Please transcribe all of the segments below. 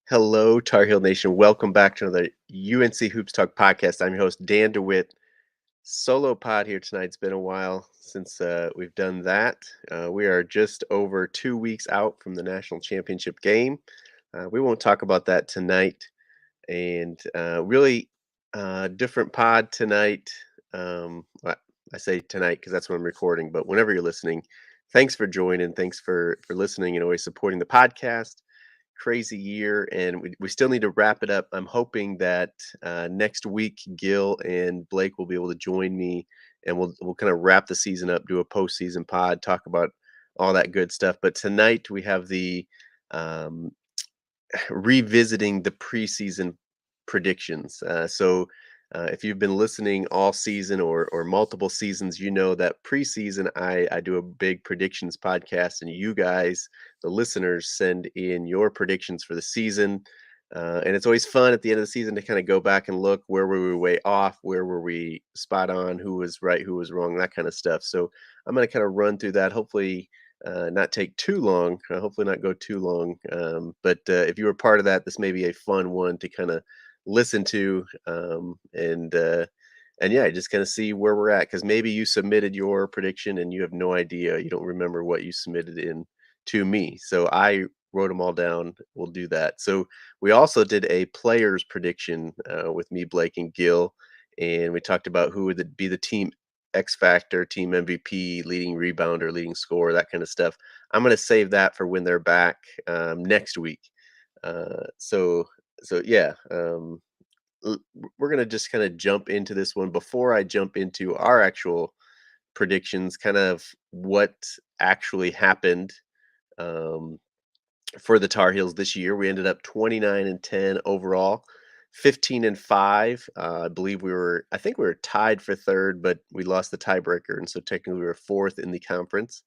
Hello, Tar Heel Nation. Welcome back to another UNC Hoops Talk podcast. I'm your host, Dan DeWitt. Solo pod here tonight. It's been a while since we've done that. We are just over 2 weeks out from the national championship game. We won't talk about that tonight. And really different pod tonight. Well, I say tonight because that's when I'm recording, but whenever you're listening, thanks for joining. Thanks for listening and always supporting the podcast. Crazy year, and we still need to wrap it up. I'm hoping that next week Gil and Blake will be able to join me, and we'll kind of wrap the season up, do a postseason pod, talk about all that good stuff. But tonight we have the um, revisiting the preseason predictions. If you've been listening all season or multiple seasons, you know that preseason I do a big predictions podcast, and you guys, the listeners, send in your predictions for the season. And it's always fun at the end of the season to kind of go back and look where were we way off, where were we spot on, who was right, who was wrong, that kind of stuff. So I'm going to kind of run through that. Hopefully, not take too long. Hopefully, not go too long. But if you were part of that, this may be a fun one to kind of listen to and yeah, just kind of see where we're at because maybe you submitted your prediction and you have no idea, you don't remember what you submitted in to me. So I wrote them all down. We'll do that. So we also did a players prediction with me, Blake, and Gil, and we talked about who would be the team X factor, team MVP, leading rebounder, leading scorer, that kind of stuff. I'm going to save that for when they're back next week. So yeah, we're gonna just kind of jump into this one. Before I jump into our actual predictions, kind of what actually happened um, for the Tar Heels this year. We ended up 29-10 overall, 15-5. I believe I think we were tied for third, but we lost the tiebreaker, and so technically we were fourth in the conference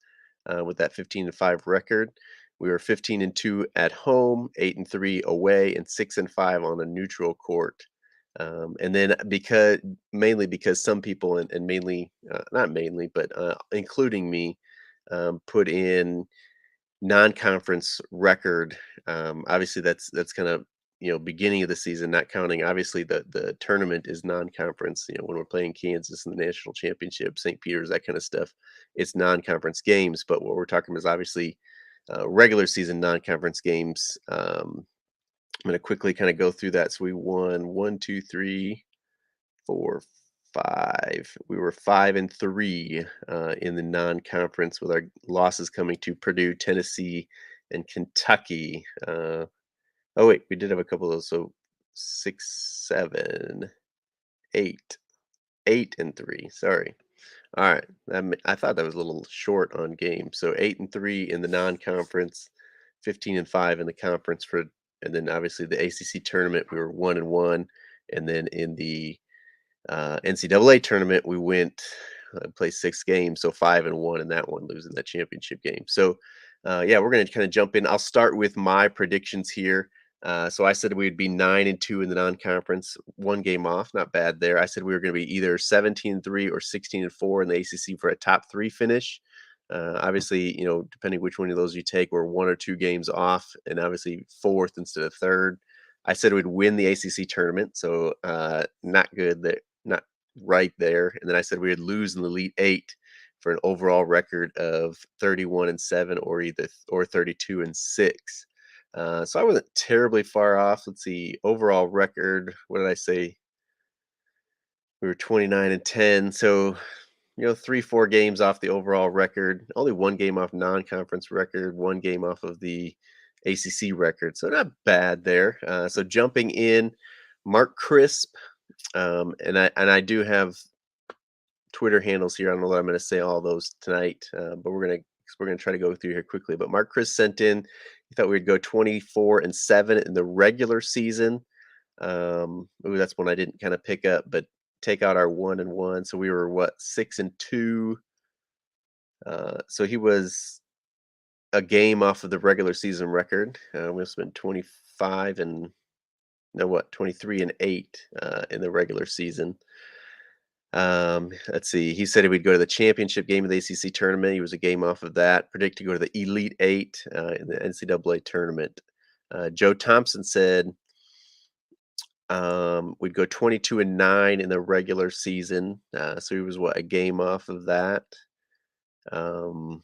with that 15-5 record. We were 15-2 at home, 8-3 away, and 6-5 on a neutral court. And then mainly because some people and mainly not mainly, but including me, put in non-conference record. Obviously, that's kind of beginning of the season, not counting. Obviously, the tournament is non-conference. When we're playing Kansas in the national championship, St. Peter's, that kind of stuff, it's non-conference games. But what we're talking about is obviously regular season non-conference games. I'm going to quickly kind of go through that. So we won 1, 2, 3, 4, 5. We were 5-3 in the non-conference, with our losses coming to Purdue, Tennessee, and Kentucky. Oh wait, we did have a couple of those. So 6, 7, 8, 8-3. Sorry. All right. I thought that was a little short on game. So 8-3 in the non-conference, 15-5 in the conference and then obviously the ACC tournament we were 1-1, and then in the NCAA tournament we went played 6 games, so 5-1 in that one, losing that championship game. So yeah, we're going to kind of jump in. I'll start with my predictions here. So I said we'd be 9-2 in the non-conference, 1 game off, not bad there. I said we were going to be either 17-3 or 16-4 in the ACC for a top 3 finish. Obviously, depending which one of those you take, we're 1 or 2 games off, and obviously fourth instead of third. I said we'd win the ACC tournament, so not good there, not right there. And then I said we would lose in the Elite Eight for an overall record of 31-7 or 32-6. So I wasn't terribly far off. Let's see, overall record. What did I say? We were 29-10. So 3, 4 games off the overall record. Only 1 game off non-conference record. 1 game off of the ACC record. So not bad there. So jumping in, Mark Crisp, and I do have Twitter handles here. I don't know that I'm going to say all those tonight, but we're gonna try to go through here quickly. But Mark Chris sent in. He thought we'd go 24-7 in the regular season. Ooh, that's one I didn't kind of pick up, but take out our 1-1, so we were what, 6-2. So he was a game off of the regular season record. We must have been 25 and no what 23-8 in the regular season. Let's see. He said he would go to the championship game of the ACC tournament. He was a game off of that. Predict to go to the Elite Eight in the NCAA tournament. Joe Thompson said we'd go 22-9 in the regular season. So he was what, a game off of that. Um,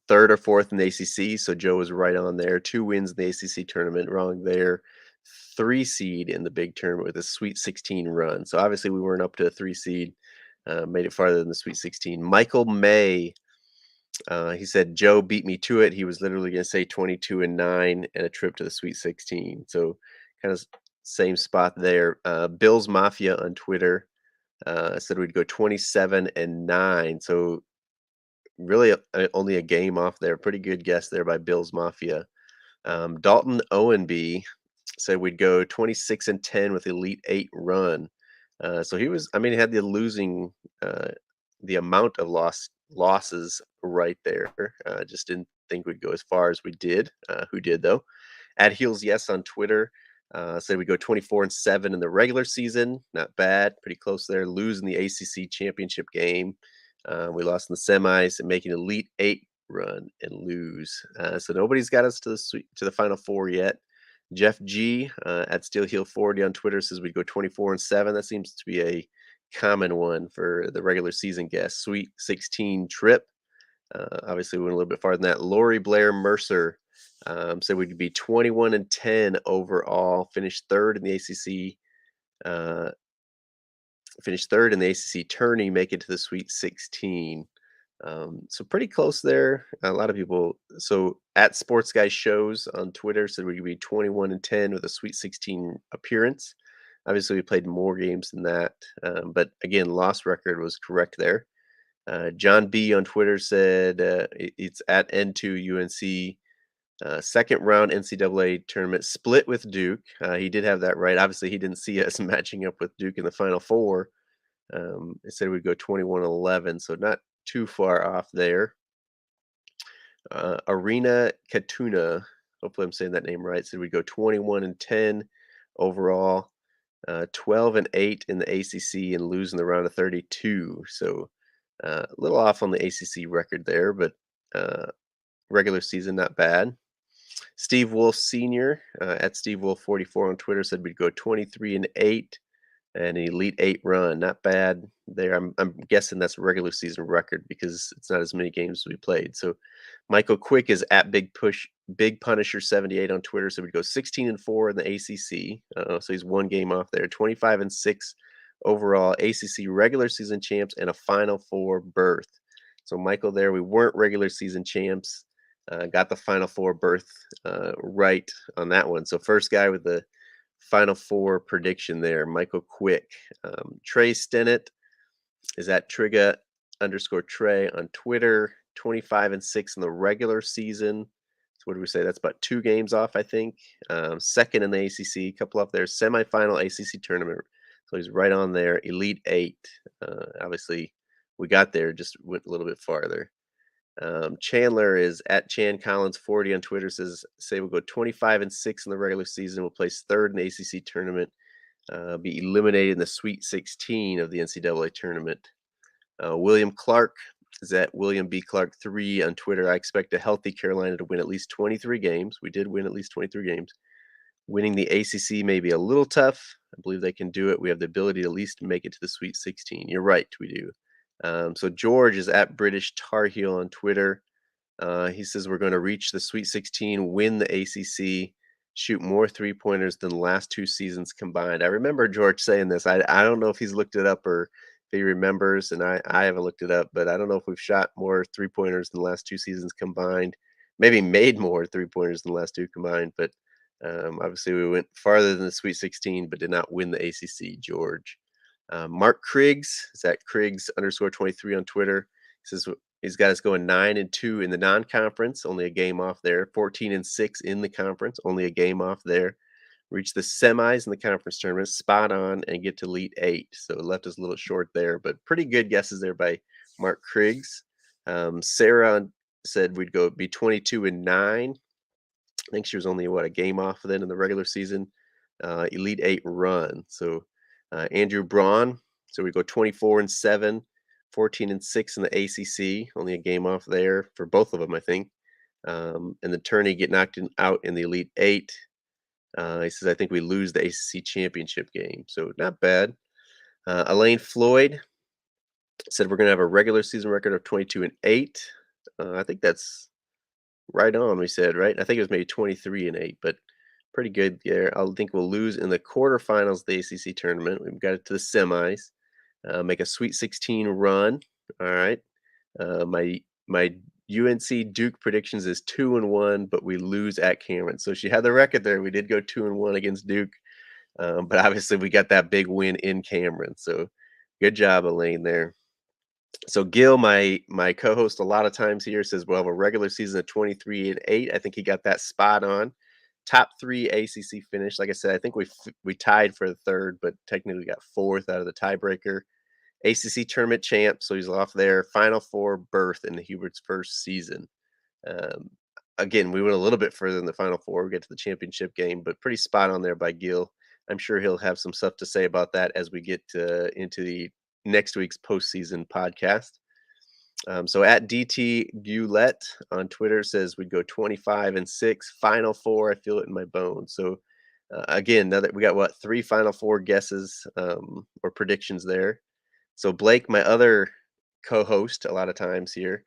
Third or fourth in the ACC. So Joe was right on there. 2 wins in the ACC tournament, wrong there. 3 seed in the big tournament with a Sweet 16 run. So obviously we weren't up to a 3 seed. Made it farther than the Sweet 16. Michael May, he said Joe beat me to it. He was literally going to say 22-9 and a trip to the Sweet 16. So kind of same spot there. Bills Mafia on Twitter said we'd go 27-9. So really only a game off there. Pretty good guess there by Bills Mafia. Dalton Owenby said we'd go 26-10 with Elite Eight run. So he was, I mean, he had the losing, the amount of losses right there. Just didn't think we'd go as far as we did. Who did though? At Heels Yes on Twitter said we go 24-7 in the regular season. Not bad, pretty close there. Lose in the ACC championship game. We lost in the semis and making Elite Eight run and lose. So nobody's got us to the Final Four yet. Jeff G at Steel Heel 40 on Twitter says we'd go 24-7. That seems to be a common one for the regular season guests. Sweet 16 trip. Obviously, we went a little bit farther than that. Lori Blair Mercer said we'd be 21-10 overall. Finished third in the ACC. Finished third in the ACC tourney. Make it to the Sweet 16. So pretty close there. A lot of people. So at Sports Guy Shows on Twitter said we'd be 21-10 with a Sweet 16 appearance. Obviously, we played more games than that, but again, loss record was correct there. John B on Twitter said it's at N2 UNC. Second round NCAA tournament split with Duke. He did have that right. Obviously, he didn't see us matching up with Duke in the Final Four. It said we'd go 21-11, so not too far off there. Arena Katuna, hopefully I'm saying that name right, said we'd go 21-10 overall, 12-8 in the ACC, and lose in the round of 32. So a little off on the ACC record there, but regular season not bad. Steve Wolf Sr. At Steve Wolf 44 on Twitter said we'd go 23-8 and an Elite Eight run. Not bad there. I'm guessing that's a regular season record because it's not as many games as we played. So Michael Quick is at Big Punisher 78 on Twitter. So we'd go 16-4 in the ACC. So he's one game off there. 25-6 overall ACC regular season champs and a Final Four berth. So Michael, there we weren't regular season champs. Got the Final Four berth right on that one. So first guy with the Final Four prediction there, Michael Quick. Trey Stennett is at Trigga_Trey on Twitter. 25-6 in the regular season. So what do we say? That's about 2 games off, I think. Second in the ACC, a couple off there. Semifinal ACC tournament. So he's right on there. Elite Eight. Obviously, we got there, just went a little bit farther. Chandler is at Chan Collins 40 on Twitter. Say we'll go 25-6 in the regular season. We'll place third in the ACC tournament. Be eliminated in the Sweet 16 of the NCAA tournament. William Clark is at William B. Clark 3 on Twitter. I expect a healthy Carolina to win at least 23 games. We did win at least 23 games. Winning the ACC may be a little tough. I believe they can do it. We have the ability to at least make it to the Sweet 16. You're right, we do. So George is at British Tar Heel on Twitter. He says we're going to reach the Sweet 16, win the ACC, shoot more 3-pointers than the last 2 seasons combined. I remember George saying this. I don't know if he's looked it up or if he remembers, and I haven't looked it up, but I don't know if we've shot more 3-pointers than the last 2 seasons combined. Maybe made more 3-pointers than the last 2 combined, but obviously we went farther than the Sweet 16, but did not win the ACC, George. Mark Kriggs is at Kriggs_23 on Twitter. He says he's got us going 9-2 in the non-conference, only a game off there. 14-6 in the conference, only a game off there. Reach the semis in the conference tournament, spot on, and get to Elite Eight. So it left us a little short there, but pretty good guesses there by Mark Kriggs. Sarah said we'd go be 22-9. I think she was only a game off then in the regular season. Elite Eight run. So Andrew Braun. So we go 24-7, 14-6 in the ACC. Only a game off there for both of them, I think. And the tourney get out in the Elite Eight. He says, I think we lose the ACC championship game. So not bad. Elaine Floyd said we're going to have a regular season record of 22-8. I think that's right on, we said, right? I think it was maybe 23-8, but pretty good there. I think we'll lose in the quarterfinals of the ACC tournament. We've got it to the semis. Make a Sweet 16 run. All right. My UNC Duke predictions is 2-1, but we lose at Cameron. So she had the record there. We did go 2-1 against Duke, but obviously we got that big win in Cameron. So good job, Elaine, there. So Gil, my co-host, a lot of times here says we'll have a regular season of 23-8. I think he got that spot on. Top three ACC finish. Like I said, I think we tied for the third, but technically got fourth out of the tiebreaker. ACC tournament champ, so he's off there. Final Four berth in Hubert's first season. Um, Again, we went a little bit further in the Final Four. We get to the championship game, but pretty spot on there by Gil. I'm sure he'll have some stuff to say about that as we get into the next week's postseason podcast. So at DT Goulet on Twitter says we'd go 25-6, Final Four. I feel it in my bones. So again, now that we got three Final Four guesses or predictions there. So Blake, my other co-host, a lot of times here,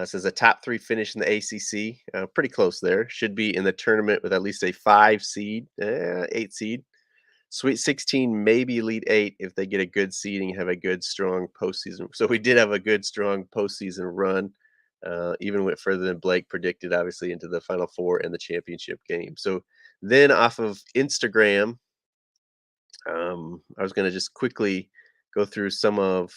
says a top three finish in the ACC, pretty close there. Should be in the tournament with at least a 5 seed, 8 seed. Sweet 16, maybe Elite Eight if they get a good seeding, have a good strong postseason. So we did have a good strong postseason run. Even went further than Blake predicted, obviously into the Final Four and the championship game. So then off of Instagram, I was going to just quickly go through some of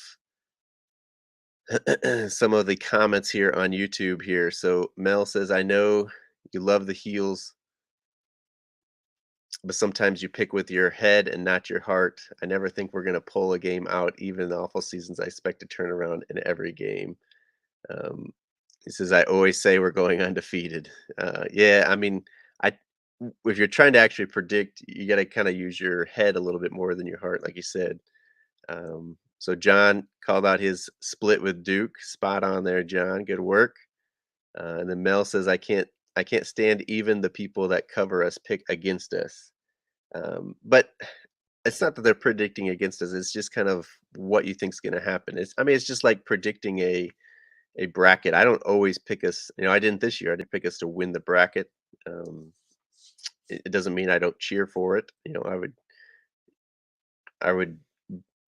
some of the comments here on YouTube here. So Mel says, I know you love the heels, but sometimes you pick with your head and not your heart. I never think we're going to pull a game out, even in the awful seasons. I expect to turn around in every game. Um, he says, I always say we're going undefeated. Yeah, I mean, I if you're trying to actually predict, you got to kind of use your head a little bit more than your heart, like you said. So John called out his split with Duke. Spot on there, John. Good work. And then Mel says, I can't stand even the people that cover us pick against us. But it's not that they're predicting against us. It's just kind of what you think's going to happen. It's just like predicting a bracket. I don't always pick us. I didn't this year. I didn't pick us to win the bracket. Um, it doesn't mean I don't cheer for it. I would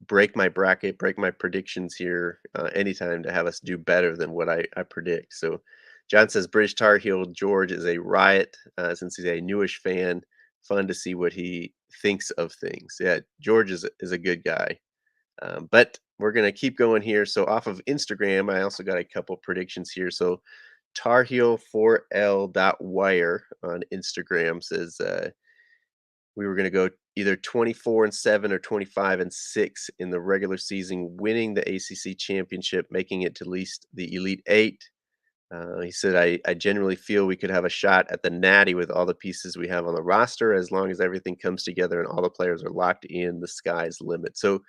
break my bracket, break my predictions here anytime to have us do better than what I predict. So John says British Tar Heel George is a riot since he's a newish fan. Fun to see what he thinks of things. Yeah, George is a good guy. But we're going to keep going here. So off of Instagram, I also got a couple predictions here. So Tar Heel 4L.wire on Instagram says we were going to go either 24-7 or 25-6 in the regular season, winning the ACC championship, making it to at least the Elite Eight. He said, I generally feel we could have a shot at the Natty with all the pieces we have on the roster, as long as everything comes together and all the players are locked in, the sky's the limit. So a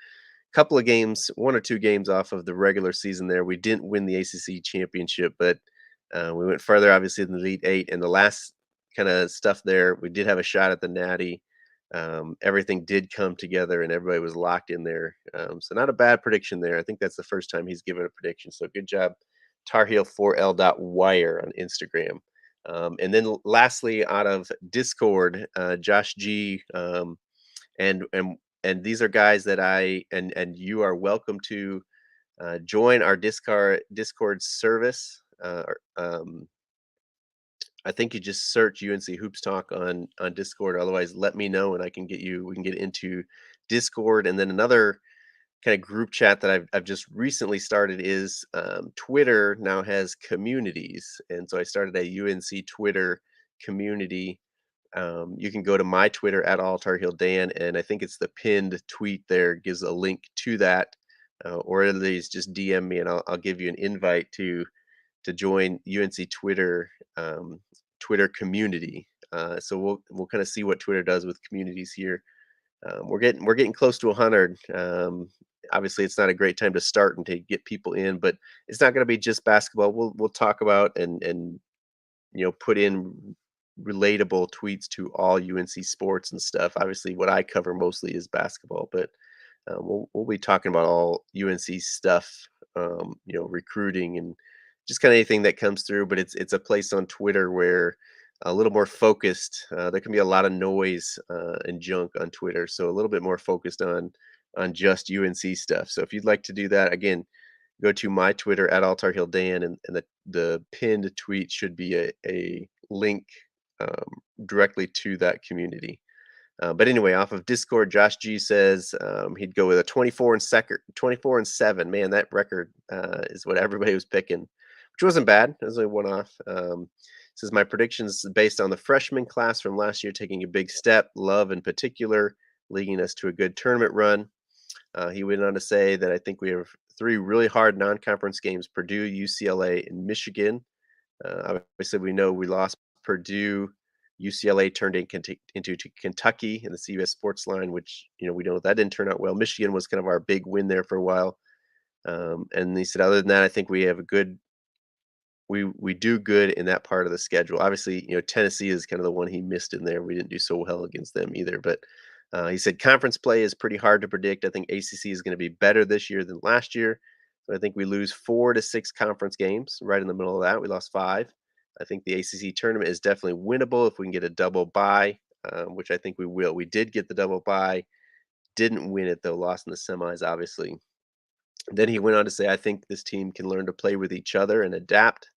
couple of games, 1 or 2 games off of the regular season there. We didn't win the ACC championship, but we went further, obviously, in the Elite Eight. And the last kind of stuff there, we did have a shot at the Natty. Everything did come together and everybody was locked in there. So not a bad prediction there. I think that's the first time he's given a prediction. So good job, Tar Heel 4L.wire on Instagram. And then lastly, out of Discord, Josh G. And these are guys that and you are welcome to join our Discord service. I think you just search UNC Hoops Talk on Discord. Otherwise, let me know and we can get into Discord. And then another kind of group chat that I've just recently started is Twitter now has communities. And so I started a UNC Twitter community. You can go to my Twitter at All Tar Heel Dan, and I think it's the pinned tweet there gives a link to that. Or at least just DM me and I'll give you an invite to join UNC Twitter community. So we'll kind of see what Twitter does with communities here. We're getting close to 100. Obviously, it's not a great time to start and to get people in, but it's not going to be just basketball. We'll talk about and put in relatable tweets to all UNC sports and stuff. Obviously, what I cover mostly is basketball, but we'll be talking about all UNC stuff, recruiting and just kind of anything that comes through. But it's a place on Twitter where a little more focused. There can be a lot of noise and junk on Twitter, so a little bit more focused on just UNC stuff. So if you'd like to do that, again, go to my Twitter at AltarHillDan, and the pinned tweet should be a link directly to that community. But anyway, off of Discord, Josh G says he'd go with a 24 and 7. Man, that record is what everybody was picking, which wasn't bad. It was only one off. Says my predictions based on the freshman class from last year taking a big step. Love in particular, leading us to a good tournament run. He went on to say that I think we have three really hard non-conference games: Purdue, UCLA, and Michigan. Obviously, we know we lost Purdue. UCLA turned into Kentucky in the CBS Sports line, which we know that didn't turn out well. Michigan was kind of our big win there for a while, and he said, other than that, I think we have a good we do good in that part of the schedule. Obviously, Tennessee is kind of the one he missed in there. We didn't do so well against them either, but he said conference play is pretty hard to predict. I think ACC is going to be better this year than last year. So I think we lose 4 to 6 conference games right in the middle of that. We lost 5. I think the ACC tournament is definitely winnable if we can get a double bye, which I think we will. We did get the double bye, didn't win it though, lost in the semis, obviously. Then he went on to say, I think this team can learn to play with each other and adapt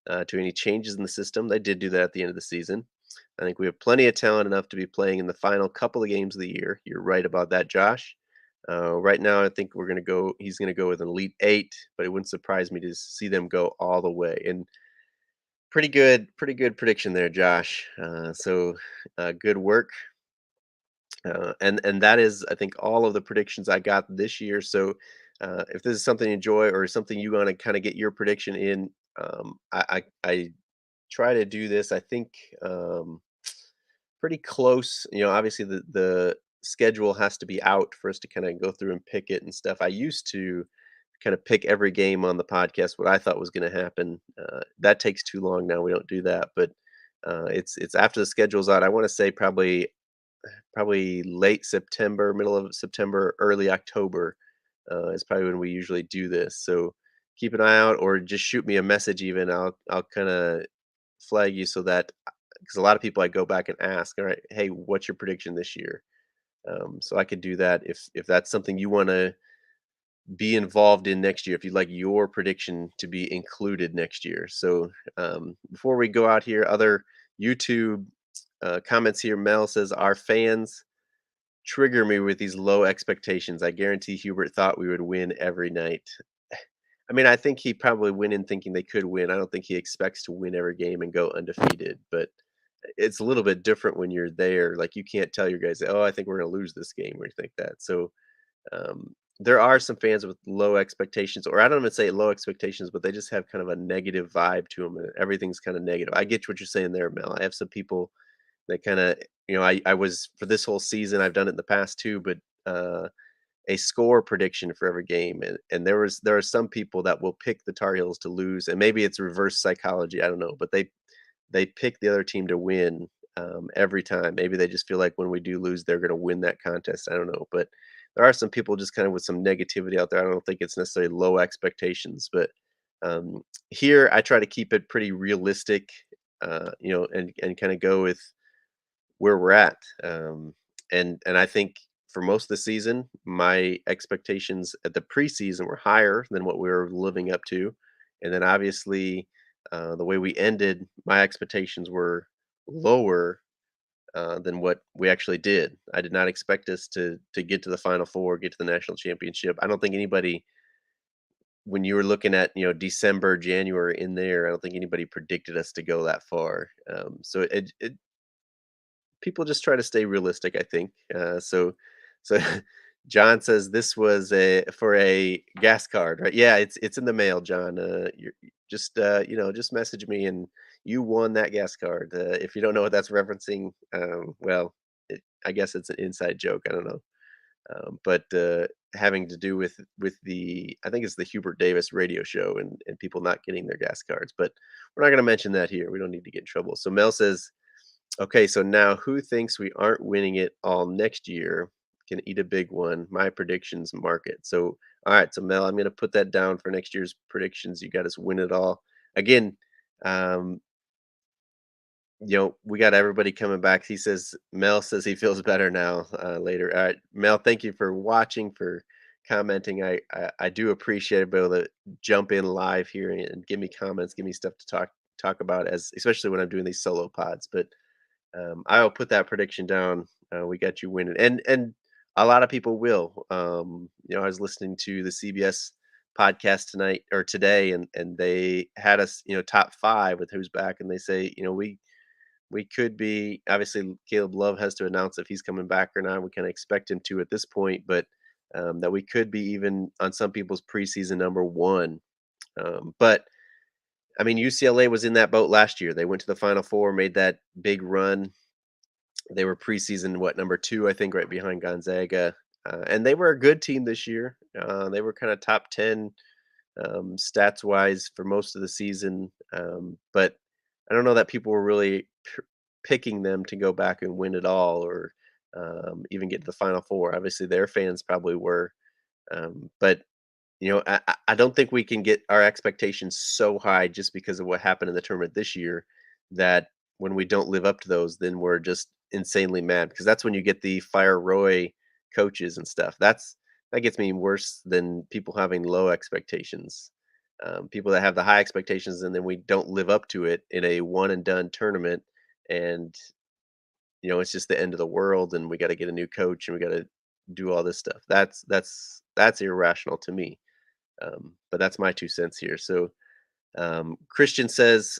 to any changes in the system. They did do that at the end of the season. I think we have plenty of talent enough to be playing in the final couple of games of the year. You're right about that, Josh. Right now, I think we're gonna go. He's gonna go with an Elite Eight, but it wouldn't surprise me to see them go all the way. And pretty good prediction there, Josh. Good work. And that is, I think, all of the predictions I got this year. So if this is something you enjoy or something you want to kind of get your prediction in, I try to do this. I think pretty close. Obviously the schedule has to be out for us to kind of go through and pick it and stuff. I used to kind of pick every game on the podcast what I thought was going to happen. That takes too long now. We don't do that, but it's after the schedule's out. I want to say probably late September, middle of September, early October is probably when we usually do this. So keep an eye out, or just shoot me a message. Even I'll kind of flag you so that because a lot of people I go back and ask, all right, hey, what's your prediction this year? So I could do that if that's something you want to be involved in next year. If you'd like your prediction to be included next year. So before we go out here, other YouTube comments here. Mel says our fans trigger me with these low expectations. I guarantee Hubert thought we would win every night. I mean, I think he probably went in thinking they could win. I don't think he expects to win every game and go undefeated, but it's a little bit different when you're there. Like you can't tell your guys, "Oh, I think we're going to lose this game," or anything like that. So there are some fans with low expectations, or I don't even say low expectations, but they just have kind of a negative vibe to them, and everything's kind of negative. I get what you're saying there, Mel. I have some people that kind of, I was for this whole season. I've done it in the past too, but a score prediction for every game, and there are some people that will pick the Tar Heels to lose, and maybe it's reverse psychology. I don't know, but they pick the other team to win every time. Maybe they just feel like when we do lose, they're going to win that contest. I don't know, but there are some people just kind of with some negativity out there. I don't think it's necessarily low expectations, but here I try to keep it pretty realistic, and kind of go with where we're at. And I think for most of the season, my expectations at the preseason were higher than what we were living up to, and then obviously the way we ended, my expectations were lower than what we actually did. I did not expect us to get to the Final Four, get to the national championship. I don't think anybody, when you were looking at December, January in there, I don't think anybody predicted us to go that far. So people just try to stay realistic, I think. So John says this was a gas card, right? Yeah, it's in the mail, John. Just message me and you won that gas card. If you don't know what that's referencing, well, I guess it's an inside joke. I don't know. But having to do with the I think it's the Hubert Davis radio show and people not getting their gas cards. But we're not going to mention that here. We don't need to get in trouble. So Mel says, okay, so now who thinks we aren't winning it all next year can eat a big one. My predictions market. So, all right, so Mel, I'm going to put that down for next year's predictions. You got us win it all. Again, um, we got everybody coming back. Mel says he feels better now later. All right, Mel, thank you for watching, for commenting. I do appreciate it, be able to jump in live here and give me comments, give me stuff to talk about, as especially when I'm doing these solo pods. But I'll put that prediction down. We got you winning, and a lot of people will. I was listening to the CBS podcast tonight or today, and they had us, top five with who's back, and they say, we could be, obviously Caleb Love has to announce if he's coming back or not. We can expect him to at this point, but that we could be even on some people's preseason number one. But I mean, UCLA was in that boat last year. They went to the Final Four, made that big run. They were preseason, what, number two, I think, right behind Gonzaga. And they were a good team this year. They were kind of top 10 stats wise for most of the season. But I don't know that people were really picking them to go back and win it all, or even get to the Final Four. Obviously, their fans probably were. But I don't think we can get our expectations so high just because of what happened in the tournament this year, that when we don't live up to those, then we're just insanely mad, because that's when you get the fire Roy coaches and stuff. That gets me worse than people having low expectations. People that have the high expectations and then we don't live up to it in a one and done tournament, and it's just the end of the world, and we got to get a new coach and we got to do all this stuff. That's irrational to me. But that's my 2 cents here. So Christian says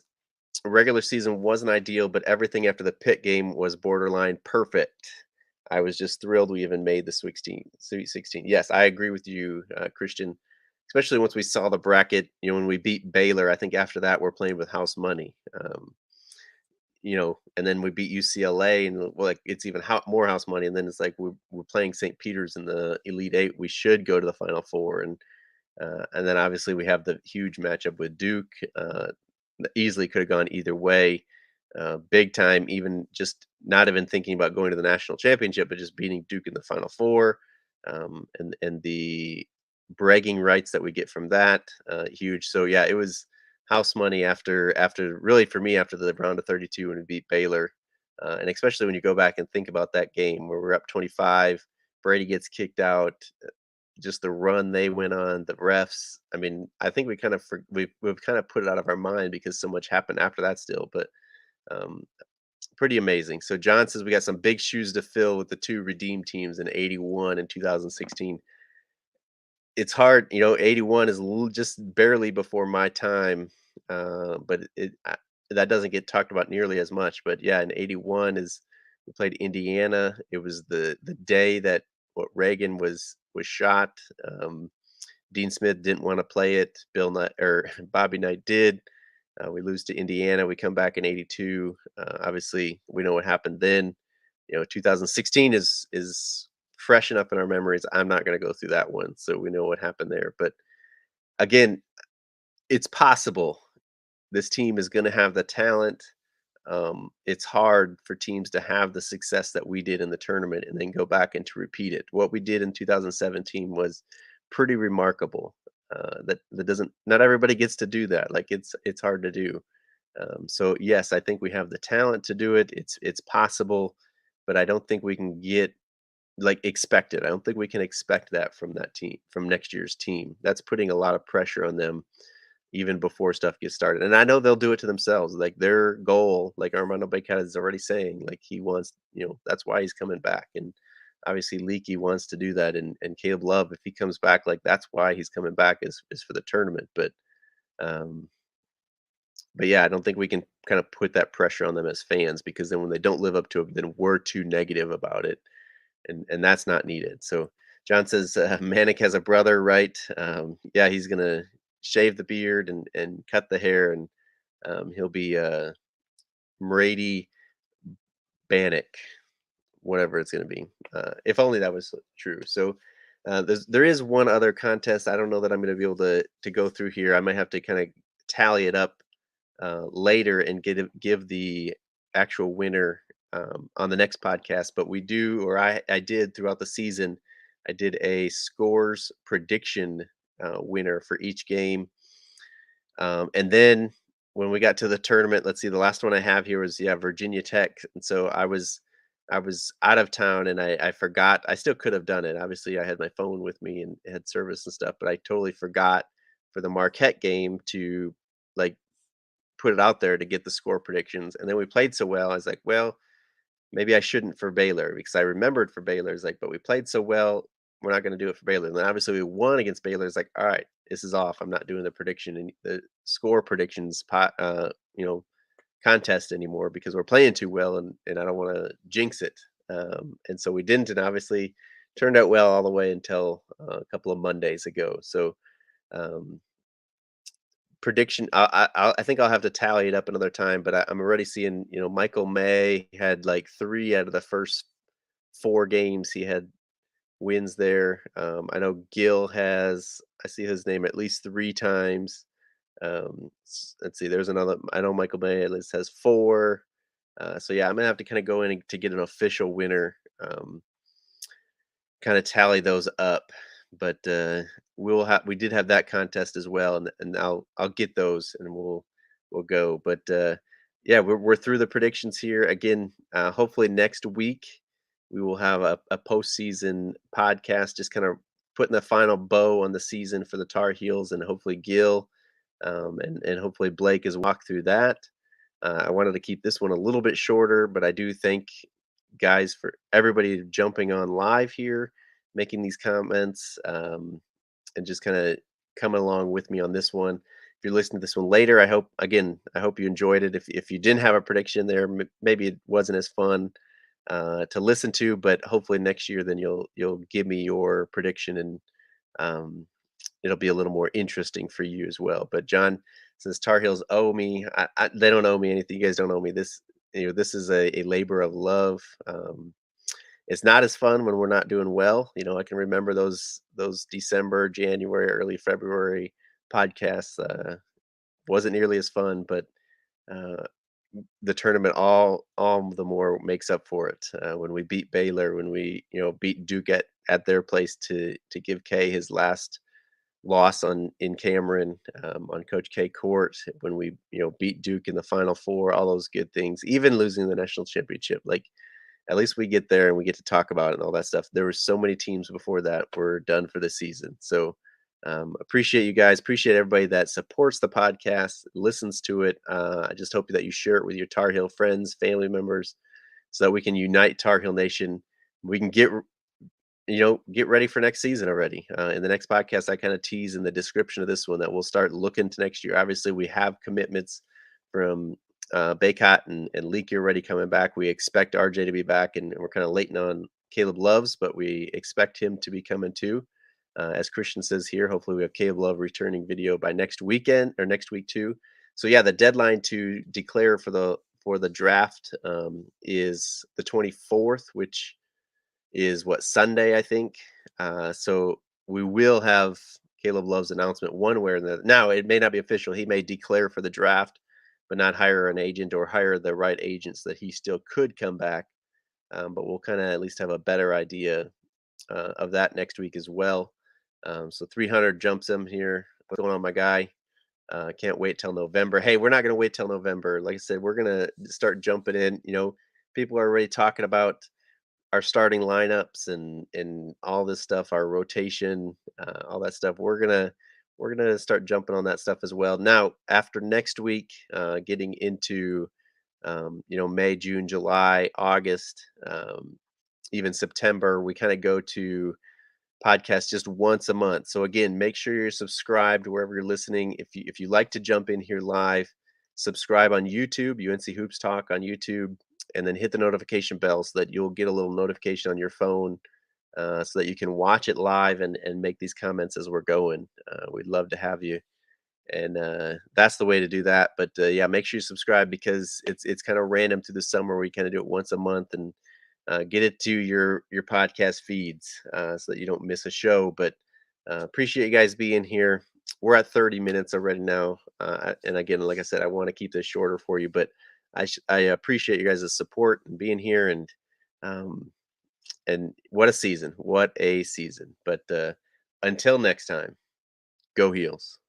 regular season wasn't ideal, but everything after the pit game was borderline perfect. I was just thrilled we even made the Sweet 16. Yes, I agree with you, Christian. Especially once we saw the bracket, when we beat Baylor. I think after that we're playing with house money. And then we beat UCLA, and like it's even more house money. And then it's like we're playing St. Peter's in the Elite Eight. We should go to the Final Four, and then obviously we have the huge matchup with Duke. That easily could have gone either way, big time. Even just not even thinking about going to the national championship, but just beating Duke in the Final Four, and the bragging rights that we get from that, huge. So yeah, it was house money after really for me after the round of 32 when we beat Baylor, and especially when you go back and think about that game where we're up 25, Brady gets kicked out, just the run they went on, the refs. I mean, I think we've kind of put it out of our mind because so much happened after that still, but um, pretty amazing. So John says we got some big shoes to fill with the two redeemed teams in 81 and 2016. It's hard, 81 is just barely before my time, but that doesn't get talked about nearly as much. But yeah, in 81 is we played Indiana. It was the day that what Reagan was shot. Dean Smith didn't want to play it. Bill Knight or Bobby Knight did. We lose to Indiana. We come back in '82. Obviously, we know what happened then. 2016 is fresh enough in our memories. I'm not going to go through that one, so we know what happened there. But again, it's possible this team is going to have the talent. It's hard for teams to have the success that we did in the tournament and then go back and to repeat it. What we did in 2017 was pretty remarkable. That doesn't not everybody gets to do that. Like it's hard to do. So yes, I think we have the talent to do it. It's possible, but I don't think we can get like expect it. I don't think we can expect that from that team, from next year's team. That's putting a lot of pressure on them even before stuff gets started. And I know they'll do it to themselves. Like their goal, like Armando Bacot is already saying, like he wants, that's why he's coming back. And obviously Leaky wants to do that. And Caleb Love, if he comes back, like that's why he's coming back is for the tournament. Um, but yeah, I don't think we can kind of put that pressure on them as fans, because then when they don't live up to it, then we're too negative about it. And that's not needed. So John says Manic has a brother, right? Yeah, he's gonna shave the beard and cut the hair, and he'll be Brady Bannock, whatever it's going to be. If only that was true. So there is one other contest. I don't know that I'm going to be able to go through here. I might have to kind of tally it up later and give the actual winner on the next podcast. But we do, or I did throughout the season, I did a scores prediction winner for each game. And then when we got to the tournament, let's see, the last one I have here was Virginia Tech, and so I was out of town and I forgot. I still could have done it. Obviously, I had my phone with me and had service and stuff, but I totally forgot for the Marquette game to like put it out there to get the score predictions. And then we played so well, I was like, well, maybe I shouldn't for Baylor because I remembered for Baylor. It's like, but we played so well, we're not going to do it for Baylor. And then obviously we won against Baylor. It's like, all right, this is off. I'm not doing the prediction and the score predictions, you know, contest anymore because we're playing too well and I don't want to jinx it. And so we didn't, and obviously turned out well all the way until a couple of Mondays ago. So um, prediction, I think I'll have to tally it up another time, but I'm already seeing, Michael May had like 3 out of the first 4 games he had wins there. I know Gil has I see his name at least 3 times. Let's see, there's another. I know Michael May at least has 4. So yeah, I'm gonna have to kind of go in to get an official winner. Kind of tally those up, but we did have that contest as well, and I'll get those and we'll go. But yeah, we're through the predictions here again. Hopefully next week we will have a postseason podcast, just kind of putting the final bow on the season for the Tar Heels, and hopefully Gil and hopefully Blake as walk through that. I wanted to keep this one a little bit shorter, but I do thank guys for everybody jumping on live here, making these comments, and just kind of coming along with me on this one. If you're listening to this one later, I hope you enjoyed it. If you didn't have a prediction there, maybe it wasn't as fun to listen to, but hopefully next year then you'll give me your prediction and um, it'll be a little more interesting for you as well. But John, since Tar Heels owe me, they don't owe me anything. You guys don't owe me this. This is a labor of love. It's not as fun when we're not doing well. I can remember those December, January, early February podcasts. Wasn't nearly as fun, but uh, the tournament all the more makes up for it. When we beat Baylor, when we beat Duke at their place to give K his last loss in Cameron, on Coach K court, when we beat Duke in the Final Four, all those good things, even losing the national championship, like at least we get there and we get to talk about it and all that stuff. There were so many teams before that were done for the season. So appreciate you guys. Appreciate everybody that supports the podcast, listens to it. I just hope that you share it with your Tar Heel friends, family members, so that we can unite Tar Heel Nation. We can get ready for next season already. In the next podcast, I kind of tease in the description of this one that we'll start looking to next year. Obviously, we have commitments from Baycott and Leaky already coming back. We expect RJ to be back, and we're kind of waiting on Caleb Loves, but we expect him to be coming too. As Christian says here, hopefully we have Caleb Love returning video by next weekend or next week too. So yeah, the deadline to declare for the draft is the 24th, which is what, Sunday, I think. So we will have Caleb Love's announcement one way or the other. Now, it may not be official. He may declare for the draft, but not hire an agent or hire the right agents that he still could come back. But we'll kind of at least have a better idea of that next week as well. So 300 jumps him here. What's going on, my guy? Can't wait till November. Hey, we're not going to wait till November. Like I said, we're going to start jumping in. People are already talking about our starting lineups and all this stuff, our rotation, all that stuff. We're gonna start jumping on that stuff as well. Now, after next week, getting into May, June, July, August, even September, we kind of go to podcast just once a month. So again, make sure you're subscribed wherever you're listening. If you like to jump in here live, subscribe on YouTube, UNC Hoops Talk on YouTube, and then hit the notification bell so that you'll get a little notification on your phone, so that you can watch it live and make these comments as we're going. We'd love to have you, and that's the way to do that. But yeah, make sure you subscribe because it's kind of random through the summer. We kind of do it once a month, and get it to your podcast feeds so that you don't miss a show. But appreciate you guys being here. We're at 30 minutes already now, and again, like I said, I want to keep this shorter for you, but I appreciate you guys' support and being here, um, and what a season! What a season! But until next time, go Heels.